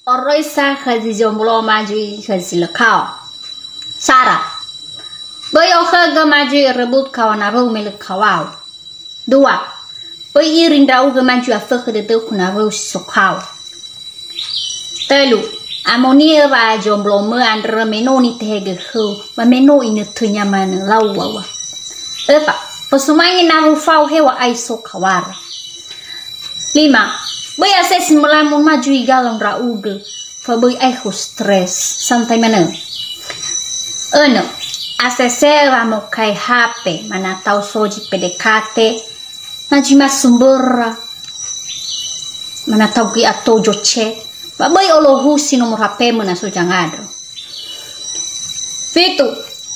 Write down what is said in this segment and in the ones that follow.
Oroisa khơi jomblo maju khơi lekau. Syarat. Boyo khơi maju rebut kawan abu milik kawau. 2. Boy iring rau maju afek kedetu kunabu sokau. 3. Amoni ba jomblo me andre meno ni tege khu ba meno ini tunya mana lau wawa. 4. Pesumai nabu fau hewa ai sokawar. 5. Boy ases melamun maju igalang rauge, fa boy aku stres santai mana. 6. Asese ramo kai HP mana tahu soji PDKT, maju mas sumber mana tahu ki atau joce, ba boy olohu si nomor HP mana so jangado. 7.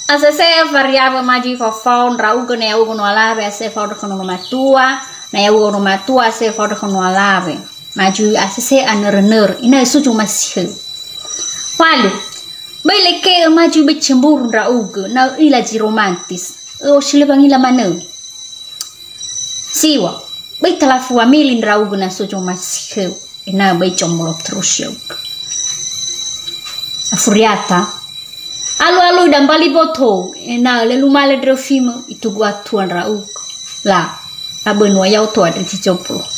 Asese variabel maju fa phone rauge ne ugo no alabe ase fa do kono matua. Na ya ugo matua se fodo kono alabe maju asese aner ina suju masih walu bai leke maju becembur ra ugo na ilaji romantis o shile bangila mana siwa bai talafu amilin ra ugo na suju masih ina bai jomblo terus ya afuriata alu dan bali boto ina lelu male drofimo itu gua tuan ra ugo la abenua yau tua dari jomblo